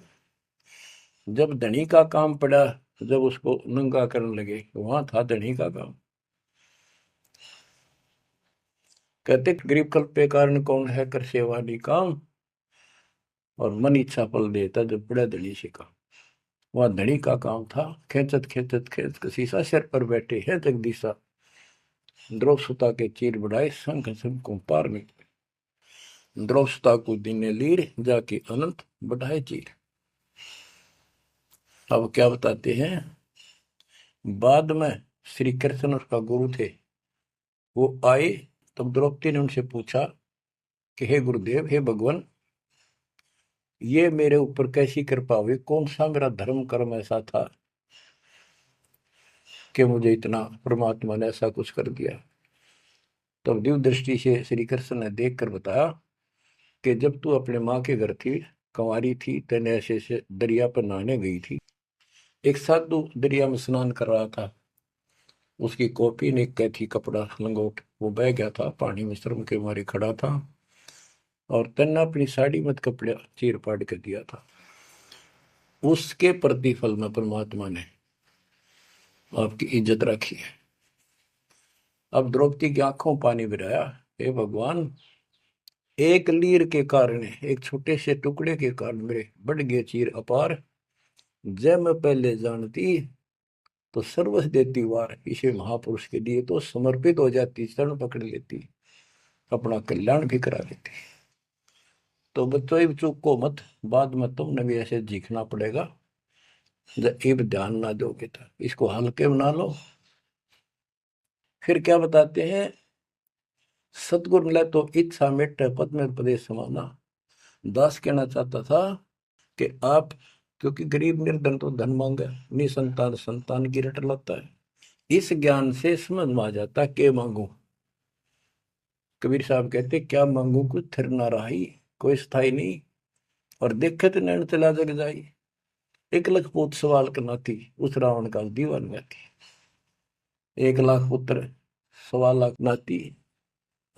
जब धनी का काम पड़ा, जब उसको नंगा करने लगे, वहां था धनी का काम। कहते गरीब कल्प के कारण कौन है कर सेवा निकाम, और मन इच्छा फल देता जब बड़ा धनी से काम। वहां धनी का काम था, खेचत खेचत खेच कसीसा सिर पर बैठे हैं जगदीशा, द्रौव सुता के चीर बढ़ाए संग संग को पार निकले, द्रौव सुता को दीने लीर जाके अनंत बढ़ाए चीर। अब क्या बताते हैं, बाद में श्री कृष्ण उसका गुरु थे, वो आए तब द्रौपदी ने उनसे पूछा कि हे गुरुदेव, हे भगवान, ये मेरे ऊपर कैसी कृपा हुई, कौन सा मेरा धर्म कर्म ऐसा था कि मुझे इतना परमात्मा ने ऐसा कुछ कर दिया। तब दिव्य दृष्टि से श्री कृष्ण ने देख कर बताया कि जब तू अपने माँ के घर थी, कंवारी थी, तेने ऐसे ऐसे दरिया पर नहाने गई थी, एक साधु दरिया में स्नान कर रहा था, उसकी कॉपी ने कैथी कपड़ा लंगोट वो बह गया था, पानी में शर्म के मारे खड़ा था, और तन्ने अपनी साड़ी में कपड़ा चीर पाड़ कर दिया था। उसके प्रतिफल में परमात्मा ने आपकी इज्जत रखी है। अब द्रौपदी की आंखों पानी गिराया, हे भगवान, एक लीर के कारण, एक छोटे से टुकड़े के कारण मेरे बढ़ गए चीर अपार, जय मैं पहले जानती तो सर्वस्व देती वार, इसे महापुरुष के लिए तो समर्पित हो जाती, शरण पकड़ लेती, अपना कल्याण भी करा लेती। तो बच्चों चूक को मत, बाद में तुमने भी ऐसे जीखना पड़ेगा, जब ध्यान ना दोगे तो इसको हल्के बना लो। फिर क्या बताते हैं, सतगुरु मिला तो इच्छा मिट पद में प्रदेश समाना। दास कहना चाहता था कि आप, क्योंकि गरीब निर्धन तो धन मांगे, निसंतान संतान की रट लगता है, इस ज्ञान से समझ में आ जाता के मांगू। कबीर साहब कहते क्या मांगू कुछ थिर ना रही, कोई स्थाई नहीं, और देखे तो नैन चला जग जाई, एक लख पूत सवाल करना थी, उस रावण का दीवान में थी। 1 लाख पुत्र 1.25 लाख नाती,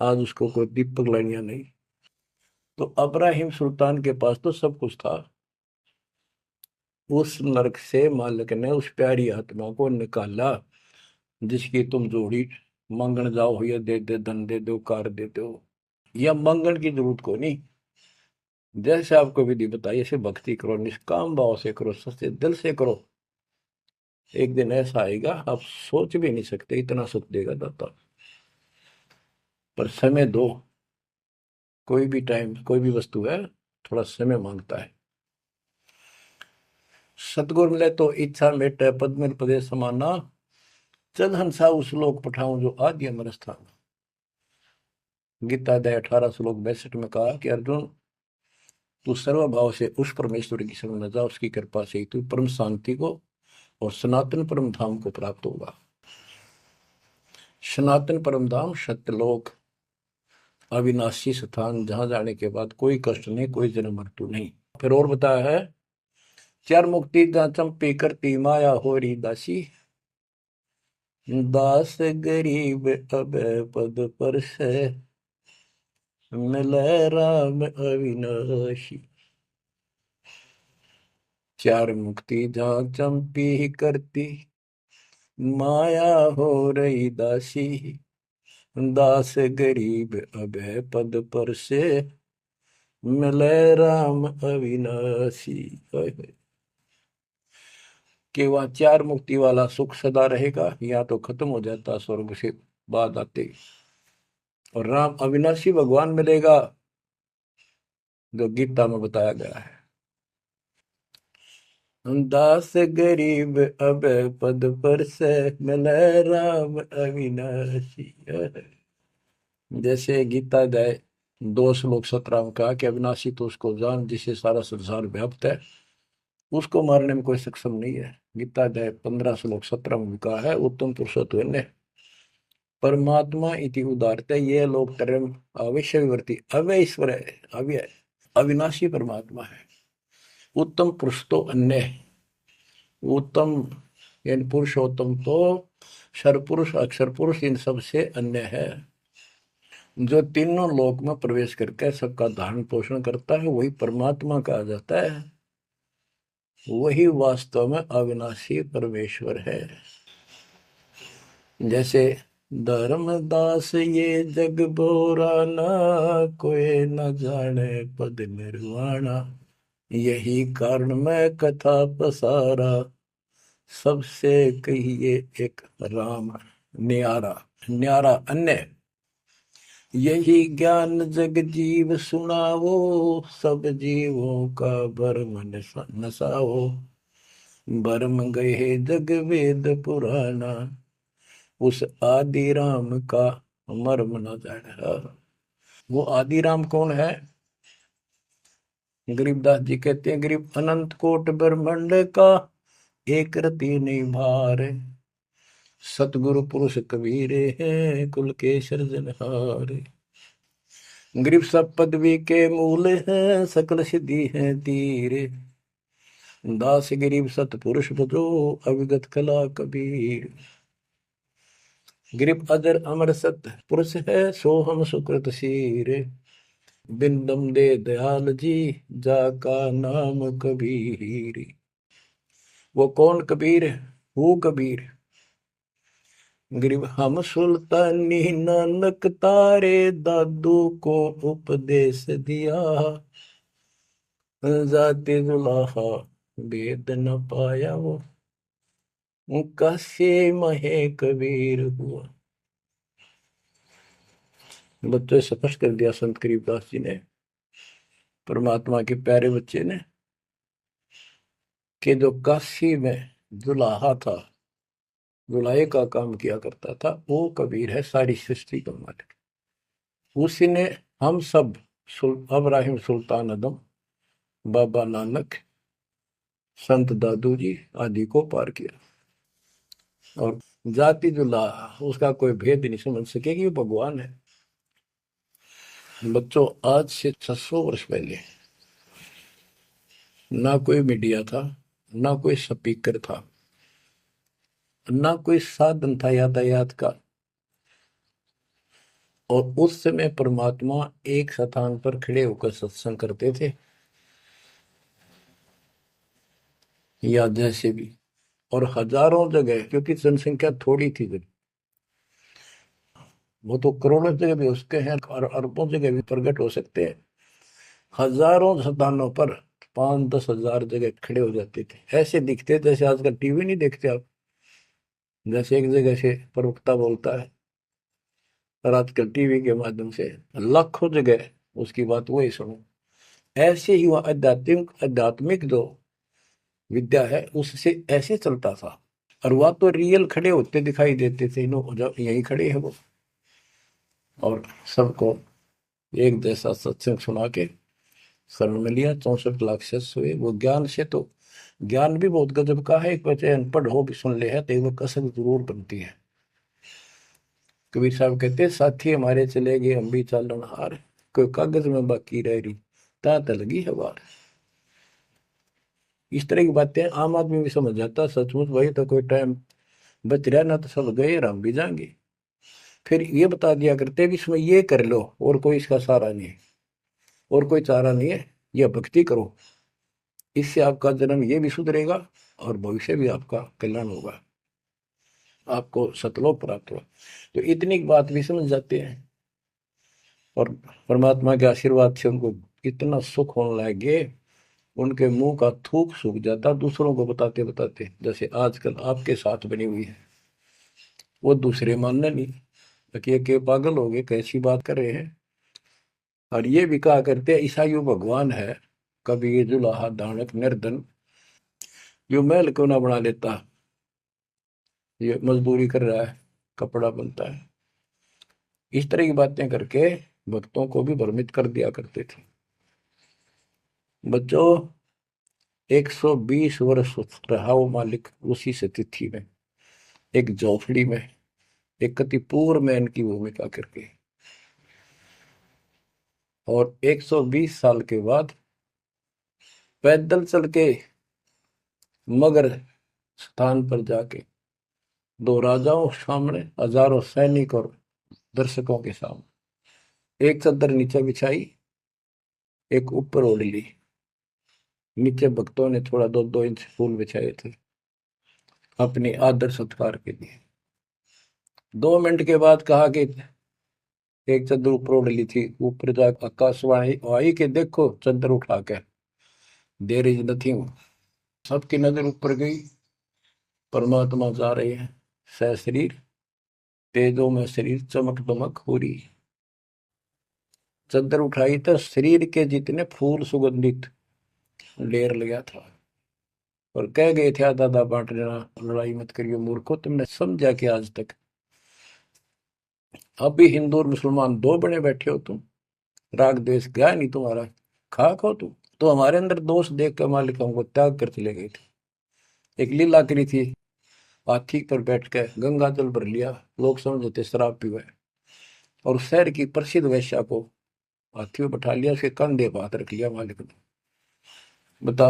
आज उसको कोई दीपक लाइनिया नहीं। तो अब्राहिम सुल्तान के पास तो सब कुछ था, उस नरक से मालिक ने उस प्यारी आत्मा को निकाला जिसकी तुम जोड़ी मांगण जाओ, या दे दे धन दे दो कार दे दो, या मांगण की जरूरत को नहीं। जैसे आपको विधि बताई ऐसे भक्ति करो, निष्काम भाव से करो, सच्चे दिल से करो, एक दिन ऐसा आएगा आप सोच भी नहीं सकते इतना सुख देगा दाता। पर समय दो, कोई भी टाइम कोई भी वस्तु है थोड़ा समय मांगता है। सतगुरु मिले तो इच्छा मेटे पद में पदे समाना, चल हंसा उस लोक पठाऊं जो आदि अमर स्थान। गीता अध्याय 18 श्लोक 62 में कहा कि अर्जुन, तू सर्वभाव से उस परमेश्वर की शरण में जा, उसकी कृपा से ही तू परम शांति को और सनातन परम धाम को प्राप्त होगा। सनातन परम धाम सत्यलोक, अविनाशी स्थान, जहां जाने के बाद कोई कष्ट नहीं, कोई जन्म मृत्यु नहीं। फिर और बताया है, चार मुक्ति जहाँ चंपी करती माया होरी दासी, दास गरीब अब पद पर से मिले राम अविनाशी। चार मुक्ति जहाँ चंपी करती माया हो रही दासी, दास गरीब अब पद पर से मिले राम अविनाशी। कि वह चार मुक्ति वाला सुख सदा रहेगा, या तो खत्म हो जाता स्वर्ग से बाद आते, और राम अविनाशी भगवान मिलेगा जो गीता में बताया गया है। दास गरीब अब पद पर से मिले राम अविनाशी। जैसे गीता अध्याय दो श्लोक 17 में कहा कि अविनाशी तो उसको जान जिससे सारा संसार व्याप्त है, उसको मारने में कोई सक्षम नहीं है। गीता अध्याय 15 श्लोक 17 में कहा है, उत्तम पुरुषोत्तम परमात्मा इति उदारते ये लोग तरम अवश्यवर्ती अव्यय ईश्वर है, अव्यय अविनाशी परमात्मा है। उत्तम पुरुष तो अन्य है। उत्तम यानी पुरुषोत्तम तो सरपुरुष अक्षर पुरुष इन सबसे अन्य है। जो तीनों लोक में प्रवेश करके सबका धारण पोषण करता है वही परमात्मा कहा जाता है। वही वास्तव में अविनाशी परमेश्वर है। जैसे धर्मदास ये जग बोरा ना, कोई न जाने पद निर्वाणा, यही कारण मैं कथा पसारा, सबसे कहिए एक राम न्यारा। न्यारा अन्य यही ज्ञान जग जीव सुनावो, सब जीवों का भरम नसाओ, भरम गए जग वेद पुराना, उस आदि राम का मर्म न जाना। वो आदि राम कौन है? गरीबदास जी कहते हैं, गरीब अनंत कोट ब्रह्मांड का एक रति नहीं भार, सतगुरु पुरुष कबीरे हैं कुल के सृजनहार। गरीब सब पदवी के मूल हैं, सकल सिद्धि है तीर, दास गरीब सतपुरुष भजो अविगत कला कबीर। गरीब अजर अमर सत पुरुष है, सो हम सुकृत शीर, बिंदम दे दयाल जी जाका नाम कबीर। वो कौन कबीर? वो कबीर गरीब हम सुल्तानी नानक तारे दादू को उपदेश दिया, जाते जुलाहा वेद न पाया, वो कासे महे कबीर हुआ। बच्चों स्पष्ट कर दिया संत गरीबदास जी ने, परमात्मा के प्यारे बच्चे ने, कि जो काशी में जुलाहा था, जुलाहे का काम किया करता था, वो कबीर है, सारी सृष्टि का मालिक। उसी ने हम सब अब्राहिम सुल्तान आदम, बाबा नानक, संत दादू जी आदि को पार किया। और जाति जुलाहा उसका कोई भेद नहीं समझ सके कि वो भगवान है। बच्चों आज से 600 वर्ष पहले ना कोई मीडिया था, ना कोई स्पीकर था, ना कोई साधन था यातायात का, और उस समय परमात्मा एक स्थान पर खड़े होकर सत्संग करते थे, या जैसे भी, और हजारों जगह, क्योंकि जनसंख्या थोड़ी थी जब, वो तो करोड़ों जगह भी उसके हैं और अरबों जगह भी प्रकट हो सकते हैं। हजारों स्थानों पर 5-10 हजार जगह खड़े हो जाते थे, ऐसे दिखते जैसे आजकल टीवी नहीं देखते आप, जैसे एक जगह से प्रवक्ता बोलता है और आजकल टीवी के माध्यम से लाखों जगह उसकी बात वही सुनो। ऐसे ही वह आध्यात्मिक आध्यात्मिक जो विद्या है उससे ऐसे चलता था। और वह तो रियल खड़े होते दिखाई देते थे, जब यही खड़े हैं वो, और सबको एक जैसा सत्संग सुना के शरण में लिया। 64 लाख शिष्य हुए। वो ज्ञान से तो, ज्ञान भी बहुत गजब का है, एक बच्चे अनपढ़ हो भी सुन ले है तो वो कसक जरूर बनती है। कबीर साहब कहते हैं, साथी हमारे चले गए हम भी चालन हार, कोई कागज में बाकी रह रही तात लगी है बार। इस तरह की बातें आम आदमी भी समझ जाता, सचमुच भाई तो कोई टाइम बच रहा ना, तो सब गए और हम भी जाएंगे। फिर ये बता दिया करते भी इसमें ये कर लो और कोई इसका सहारा नहीं है, और कोई चारा नहीं है, यह भक्ति करो, इससे आपका जन्म ये भी सुधरेगा और भविष्य भी आपका कल्याण होगा, आपको सतलोक प्राप्त होगा। तो इतनी बात भी समझ जाते हैं, और परमात्मा के आशीर्वाद से उनको इतना सुख होने लगे, उनके मुंह का थूक सूख जाता दूसरों को बताते बताते। जैसे आजकल आपके साथ बनी हुई है, वो दूसरे मानने नहीं कि पागल हो गए, कैसी बात कर रहे हैं। और ये भी कहा करते ईसाई भगवान है, कबीर जुलाहा दानक निर्धन, यो महल क्यों ना बना लेता, ये मजदूरी कर रहा है, कपड़ा बनता है। इस तरह की बातें करके भक्तों को भी भ्रमित कर दिया करते थे। बच्चों, 120 वर्ष रहा वो मालिक उसी से तिथि में, एक झोपड़ी में, एक कति पूर्व मैन की भूमिका करके। और 120 साल के बाद पैदल चल के मगर स्थान पर जाके, दो राजाओं सामने, हजारों सैनिक और दर्शकों के सामने, एक चादर नीचे बिछाई, एक ऊपर ओढ़ ली। नीचे भक्तों ने थोड़ा 2-2 इंच फूल बिछाए थे अपने आदर सत्कार के लिए। 2 मिनट के बाद कहा कि एक चादर ऊपर ओढ़ ली थी, ऊपर जाकर आकाशवाणी आई कि देखो चादर उठा के, देर इज नथिंग। सबकी नजर ऊपर गई। परमात्मा जा रहे हैं सशरीर, तेजो में शरीर चमक दमक हो रही। चादर उठाई तो शरीर के जितने फूल सुगंधित ढेर लगा था। और कह गए थे दादा बांट लेना, लड़ाई मत करियो मूर्खो, तुमने समझा कि आज तक अभी हिंदू और मुसलमान दो बने बैठे हो तुम, राग द्वेष गया नहीं तुम्हारा, खाक हो तुम। तो हमारे अंदर दोष देख कर मालिक हमको त्याग कर चले गए थे। एक लीला करी थी, हाथी पर बैठ कर गंगा जल भर लिया, लोग समझते शराब पीवे, और शहर की प्रसिद्ध वैश्या को हाथी में बैठा लिया, उसके कंधे पर हाथ रख लिया मालिक ने। बता,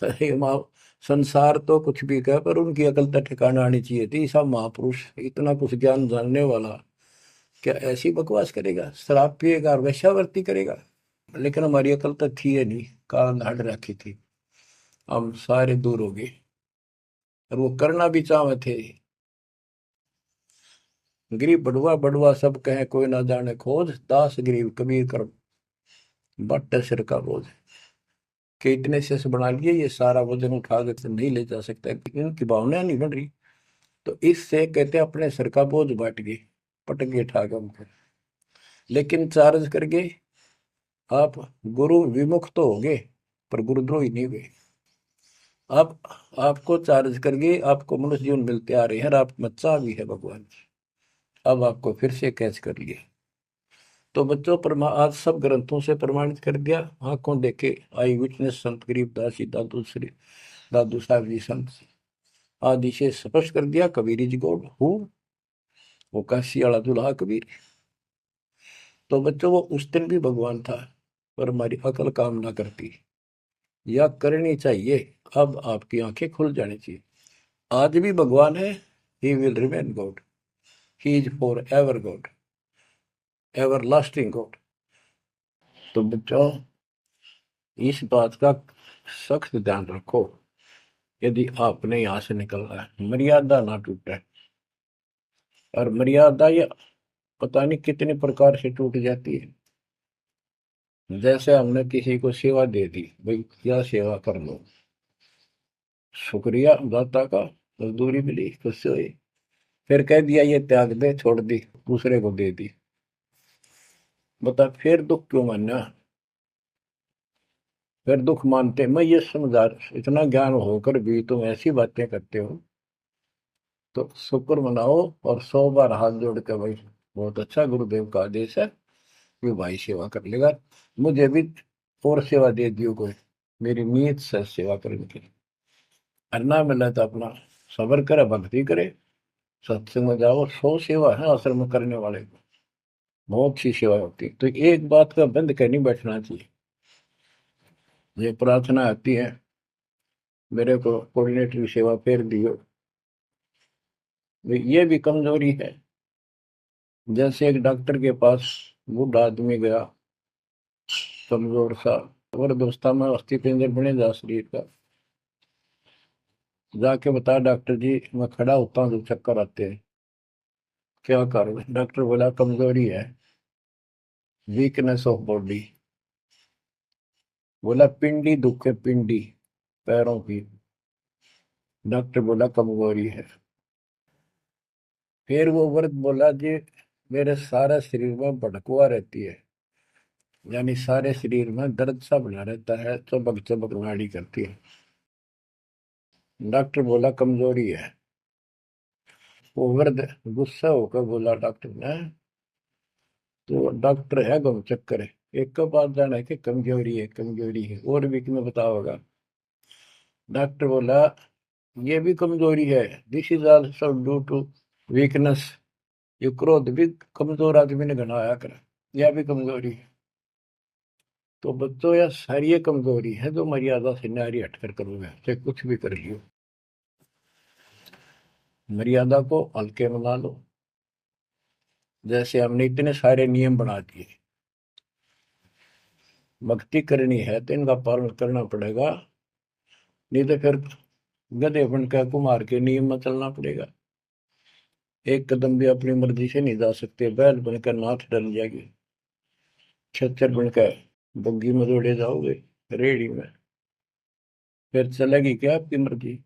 अरे माँ, संसार तो कुछ भी कह, पर उनकी अकल तो ठिकाना आनी चाहिए थी। सब महापुरुष, इतना कुछ ज्ञान जानने वाला, क्या ऐसी बकवास करेगा, शराब पिएगा और वेश्यावृत्ति करेगा। लेकिन हमारी अकल तो थी है नहीं, कान हट रखी थी, हम सारे दूर हो गए। और वो करना भी चाहे थे। गरीब बड़ुआ बड़ुआ सब कहे कोई ना जाने खोज, दास गरीब कबीर कर बट सिर का बोझ। कि इतने से बना लिए, ये सारा वजन उठा के तो नहीं ले जा सकता, इनकी भावना नहीं बन रही। तो इससे कहते अपने सर का बोझ बांट गए, पटक गए ठाक हमको। लेकिन चार्ज करके आप गुरु विमुख तो हो गए, पर गुरुद्रोही नहीं हुए। आप आपको चार्ज करके आपको मनुष्य जीवन मिलते आ रहे हैं, और आप बच्चा भी है भगवान। अब आपको फिर से कैच कर लिया। तो बच्चों, आज सब ग्रंथों से प्रमाणित कर दिया, आंखों देखे आई विटनेस संत गरीबदास जी, दादू श्री दादू साहब जी संत आदि से स्पष्ट कर दिया, कबीर इज गॉड हु, वो काशी वाला दुल्हा कबीर। तो बच्चों, वो उस दिन भी भगवान था, पर हमारी अकल काम ना करती, या करनी चाहिए। अब आपकी आंखें खुल जानी चाहिए। आज भी भगवान है, he will remain God, he is for ever God, ever lasting God. तो बच्चों, इस बात का सख्त ध्यान रखो, यदि आपने यहाँ से निकलना है, मर्यादा ना टूटे। और मर्यादा ये पता नहीं कितने प्रकार से टूट जाती है। जैसे हमने किसी को सेवा दे दी, भाई क्या सेवा कर लो, शुक्रिया दाता का, मजदूरी मिली खुश हुई, फिर कह दिया ये त्याग दे, छोड़ दी, दूसरे को दे दी। बता फिर दुख क्यों मानना, फिर दुख मानते। मैं ये समझा, इतना ज्ञान होकर भी तुम ऐसी बातें करते हो, तो शुक्र मनाओ और 100 बार हाथ जोड़ के, भाई बहुत अच्छा, गुरुदेव का आदेश है, ये भाई सेवा कर लेगा, मुझे भी और सेवा दे दियो कोई, मेरी नीयत से सेवा करने की। अन्ना मिला तो अपना सबर करे, भक्ति करे, सत्संग में जाओ, 100 सेवा है आश्रम में करने वाले को, बहुत सी सेवा होती है। तो एक बात का बंद कर नहीं बैठना चाहिए। ये प्रार्थना आती है, मेरे को कोऑर्डिनेटर सेवा फेर दियो, ये भी कमजोरी है। जैसे एक डॉक्टर के पास बूढ़ा आदमी गया, कमजोर सा, और दोस्ता में अस्थि पिंजर बने जा शरीर का, जाके बता डॉक्टर जी मैं खड़ा होता हूँ तो चक्कर आते हैं, क्या करूँ। डॉक्टर बोला कमजोरी है, वीकनेस ऑफ बॉडी। बोला पिंडी दुख है, पिंडी पैरों की। डॉक्टर बोला कमजोरी है। फिर वो वर्द बोला जी मेरे सारा शरीर में भड़कुआ रहती है, यानी सारे शरीर में दर्द सा बना रहता है, चबक चबक नाड़ी करती है। डॉक्टर बोला कमजोरी है। वो वर्द गुस्सा होकर बोला डॉक्टर ने, तो डॉक्टर है गम चक्कर है, एक का बात जाना है कि कमजोरी है कमजोरी है, और भी तुम्हें बताओगा। डॉक्टर बोला ये भी कमजोरी है, this is also due to weakness. ये क्रोध भी कमजोर आदमी ने घना आया कर, यह भी कमजोरी है। तो बच्चों यह सारी ये कमजोरी है जो मर्यादा से न्यारी हटकर करोगे, चाहे कुछ भी कर लियो। मर्यादा को हल्के में ला लो। जैसे हमने इतने सारे नियम बना दिए, भक्ति करनी है तो इनका पालन करना पड़ेगा, नहीं तो फिर गधे बनकर कुमार के नियम में चलना पड़ेगा। एक कदम भी अपनी मर्जी से नहीं जा सकते, बैल बनकर नाथ डल जाएगी, खच्चर बनकर बग्गी में दौड़े जाओगे रेडी में, फिर चलेगी क्या आपकी मर्जी।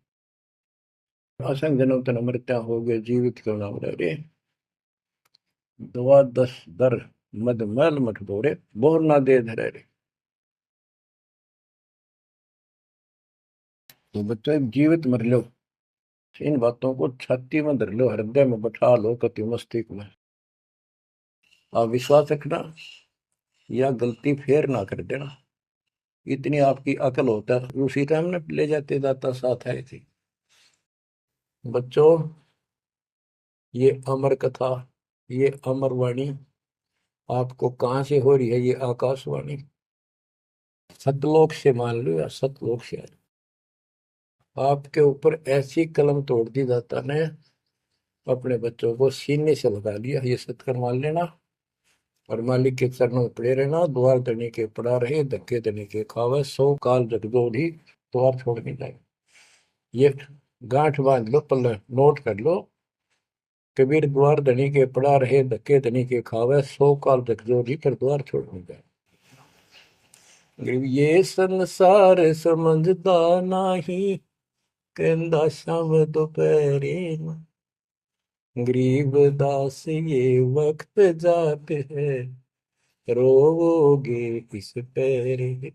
असंग जन्म तन मृत्या हो गए जीवित क्यों ना रे, दुआ दस दर मद मैल मठ बोरे, बोर ना दे धरे रे। तो बच्चों एक जीवित मर लो, इन बातों को छाती में धर लो, हृदय में बैठा लो, कति मस्तिष्क में। आप विश्वास रखना, या गलती फेर ना कर देना, इतनी आपकी अकल होता है। उसी टाइम ने ले जाते दाता साथ आए थे। बच्चों ये अमर कथा, ये अमर वाणी आपको कहाँ से हो रही है, ये आकाशवाणी सतलोक से, मान लो या सतलोक से। आपके ऊपर ऐसी कलम तोड़ दी दाता ने, अपने बच्चों को सीने से लगा लिया, ये सत्कर मान लेना। और मालिक के चरणों में पड़े रहना, द्वार धनी के पड़ा रहे, धक्के धनी के खावे, सौ काल जगदोधी द्वार छोड़ नहीं जाए। ये गांठ बांध लो, पल्ले नोट कर लो। कबीर द्वार धनी के पड़ा रहे, धक्के धनी के खावे, सौ काल जगदोधी पर द्वार छोड़ नहीं जाए। ये संसार समझदा नाही, कहंदा शाम दोपहरे, गरीब दास ये वक्त जाते है, रोवोगे इस पैरे।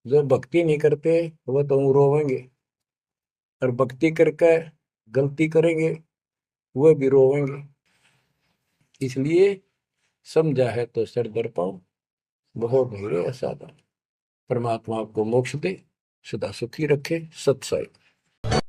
जो भक्ति नहीं करते वो तो रोवेंगे, और भक्ति करके गलती करेंगे वो भी रोवेंगे। इसलिए समझा है तो सर दर पाओ, बहुत भीड़े असाधा। परमात्मा आपको मोक्ष दे, सदा सुखी रखे। सत्संग।